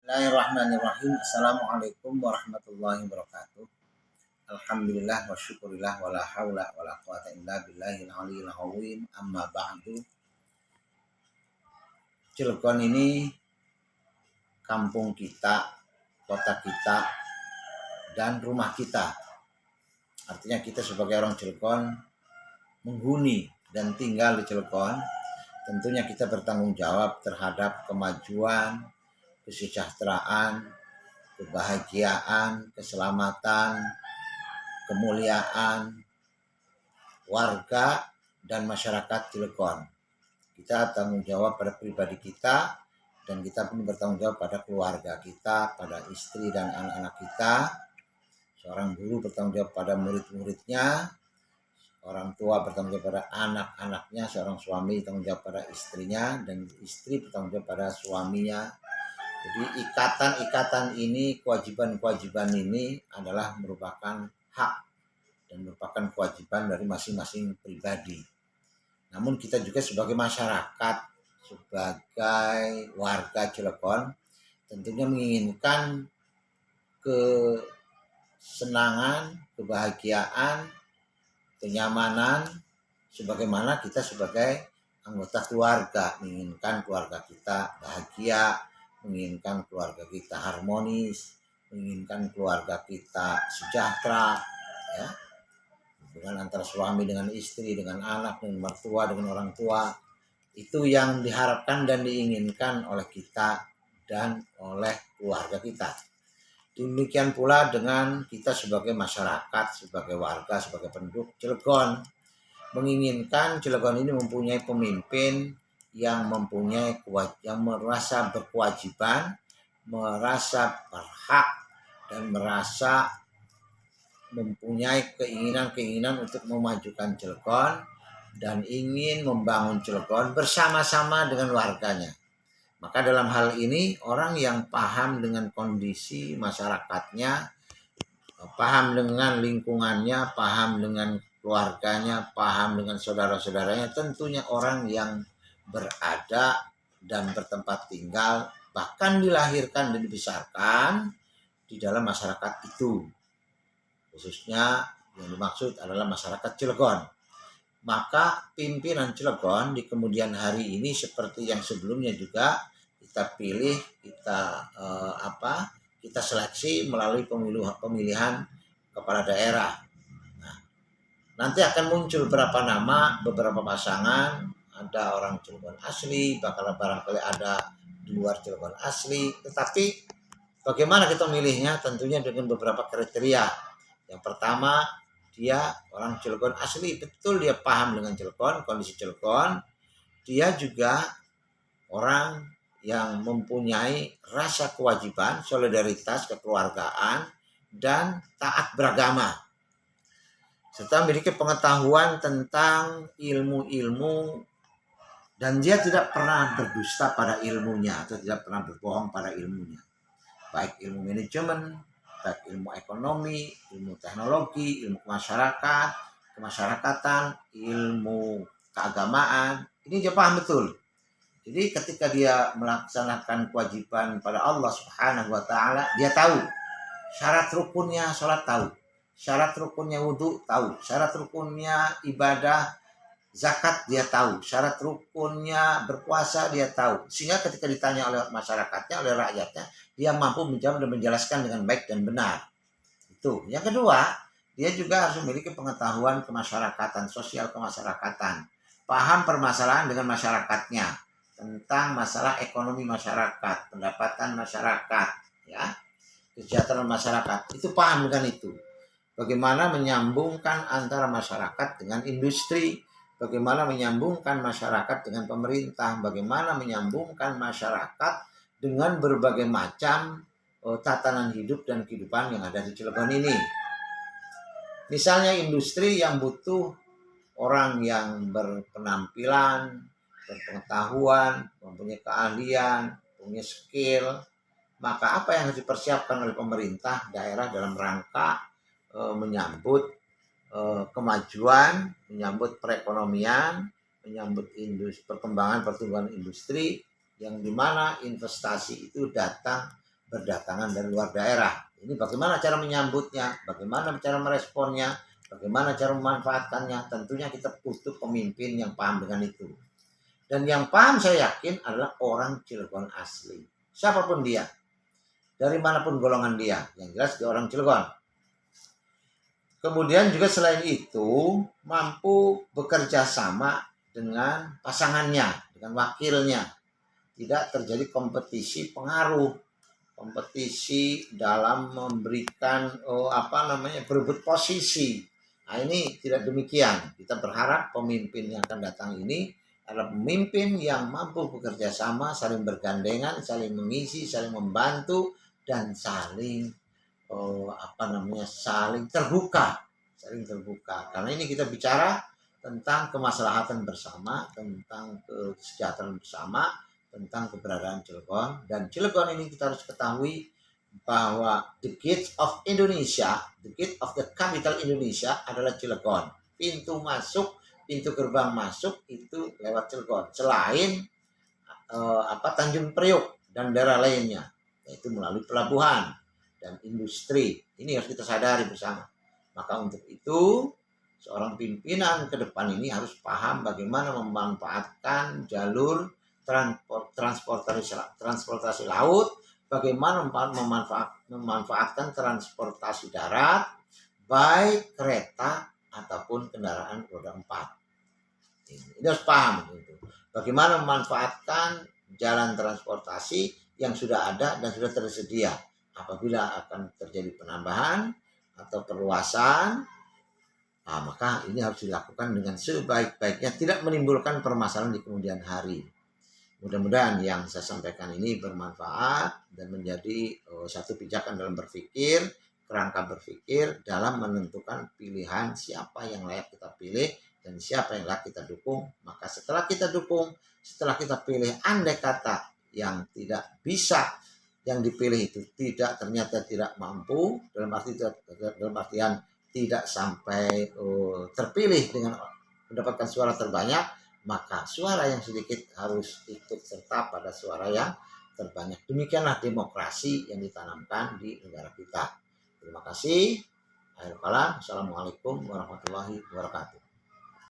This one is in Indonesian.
Bismillahirrahmanirrahim. Assalamualaikum warahmatullahi wabarakatuh. Alhamdulillah wa syukurillah wa la hawla wa la quwata illa billahil aliyil azim. Amma ba'du. Cilegon ini kampung kita, kota kita, dan rumah kita. Artinya kita sebagai orang Cilegon menghuni dan tinggal di Cilegon, tentunya kita bertanggung jawab terhadap kemajuan, kesejahteraan, kebahagiaan, keselamatan, kemuliaan warga dan masyarakat Cilegon. Kita tanggung jawab pada pribadi kita, dan kita pun bertanggung jawab pada keluarga kita, pada istri dan anak-anak kita. Seorang guru bertanggung jawab pada murid-muridnya, orang tua bertanggung jawab pada anak-anaknya, seorang suami bertanggung jawab pada istrinya, dan istri bertanggung jawab pada suaminya. Jadi ikatan-ikatan ini, kewajiban-kewajiban ini adalah merupakan hak dan merupakan kewajiban dari masing-masing pribadi. Namun kita juga sebagai masyarakat, sebagai warga Cilegon, tentunya menginginkan kesenangan, kebahagiaan, kenyamanan, sebagaimana kita sebagai anggota keluarga menginginkan keluarga kita bahagia, menginginkan keluarga kita harmonis, menginginkan keluarga kita sejahtera, ya, dengan antara suami dengan istri, dengan anak, dengan mertua, dengan orang tua. Itu yang diharapkan dan diinginkan oleh kita dan oleh keluarga kita. Demikian pula dengan kita sebagai masyarakat, sebagai warga, sebagai penduduk Cilegon, menginginkan Cilegon ini mempunyai pemimpin yang merasa berkewajiban, merasa berhak, dan merasa mempunyai keinginan untuk memajukan Cilegon dan ingin membangun Cilegon bersama-sama dengan warganya. Maka dalam hal ini orang yang paham dengan kondisi masyarakatnya, paham dengan lingkungannya, paham dengan keluarganya, paham dengan saudara-saudaranya, tentunya orang yang berada dan bertempat tinggal, bahkan dilahirkan dan dibesarkan di dalam masyarakat itu. Khususnya yang dimaksud adalah masyarakat Cilegon. Maka pimpinan Cilegon di kemudian hari ini seperti yang sebelumnya juga kita pilih, kita seleksi melalui pemilihan kepala daerah. Nah, nanti akan muncul beberapa nama, beberapa pasangan, ada orang Cilegon asli, barangkali ada di luar Cilegon asli, tetapi bagaimana kita milihnya? Tentunya dengan beberapa kriteria. Yang pertama, dia orang Cilegon asli, betul dia paham dengan Cilegon, kondisi Cilegon. Dia juga orang yang mempunyai rasa kewajiban, solidaritas, kekeluargaan, dan taat beragama, serta memiliki pengetahuan tentang ilmu-ilmu, dan dia tidak pernah berdusta pada ilmunya atau tidak pernah berbohong pada ilmunya, baik ilmu manajemen, baik ilmu ekonomi, ilmu teknologi, ilmu kemasyarakatan, ilmu keagamaan. Ini dia paham betul. Jadi ketika dia melaksanakan kewajiban pada Allah Subhanahu wa taala, dia tahu syarat rukunnya salat, tahu syarat rukunnya wudu, tahu syarat rukunnya ibadah zakat, dia tahu syarat rukunnya berpuasa, dia tahu. Sehingga ketika ditanya oleh masyarakatnya, oleh rakyatnya, dia mampu menjawab dan menjelaskan dengan baik dan benar. Itu. Yang kedua, dia juga harus memiliki pengetahuan kemasyarakatan, sosial kemasyarakatan, paham permasalahan dengan masyarakatnya, tentang masalah ekonomi masyarakat, pendapatan masyarakat, ya, kesejahteraan masyarakat. Itu paham dengan itu. Bagaimana menyambungkan antara masyarakat dengan industri, bagaimana menyambungkan masyarakat dengan pemerintah, bagaimana menyambungkan masyarakat dengan berbagai macam tatanan hidup dan kehidupan yang ada di Cilegon ini. Misalnya industri yang butuh orang yang berpenampilan, berpengetahuan, mempunyai keahlian, punya skill, maka apa yang harus dipersiapkan oleh pemerintah daerah dalam rangka menyambut kemajuan, menyambut perekonomian, menyambut pertumbuhan industri, yang dimana investasi itu datang berdatangan dari luar daerah. Ini bagaimana cara menyambutnya, bagaimana cara meresponnya, bagaimana cara memanfaatkannya. Tentunya kita butuh pemimpin yang paham dengan itu. Dan yang paham saya yakin adalah orang Cilegon asli. Siapapun dia, dari manapun golongan dia, yang jelas dia orang Cilegon. Kemudian juga selain itu, mampu bekerja sama dengan pasangannya, dengan wakilnya. Tidak terjadi kompetisi pengaruh, kompetisi dalam memberikan berebut posisi. Nah, ini tidak demikian. Kita berharap pemimpin yang akan datang ini adalah pemimpin yang mampu bekerja sama, saling bergandengan, saling mengisi, saling membantu, dan saling saling terbuka. Karena ini kita bicara tentang kemaslahatan bersama, tentang kesejahteraan bersama, tentang keberadaan Cilegon. Dan Cilegon ini kita harus ketahui bahwa the gate of Indonesia, the gate of the capital Indonesia adalah Cilegon. Pintu gerbang masuk itu lewat Cilegon. Selain Tanjung Priok dan daerah lainnya, yaitu melalui pelabuhan dan industri. Ini harus kita sadari bersama. Maka untuk itu, seorang pimpinan ke depan ini harus paham bagaimana memanfaatkan jalur transportasi laut, bagaimana memanfaatkan transportasi darat, baik kereta ataupun kendaraan roda 4. Ini harus paham. Bagaimana memanfaatkan jalan transportasi yang sudah ada dan sudah tersedia. Apabila akan terjadi penambahan atau perluasan, maka ini harus dilakukan dengan sebaik-baiknya, tidak menimbulkan permasalahan di kemudian hari. Mudah-mudahan yang saya sampaikan ini bermanfaat dan menjadi satu pijakan dalam berpikir, kerangka berpikir dalam menentukan pilihan siapa yang layak kita pilih dan siapa yang layak kita dukung. Maka setelah kita dukung, setelah kita pilih, andai kata yang tidak bisa, yang dipilih itu ternyata tidak mampu, dalam artian tidak sampai terpilih dengan mendapatkan suara terbanyak, maka suara yang sedikit harus ikut serta pada suara yang terbanyak. Demikianlah demokrasi yang ditanamkan di negara kita. Terima kasih. Akhir kalam. Assalamualaikum warahmatullahi wabarakatuh.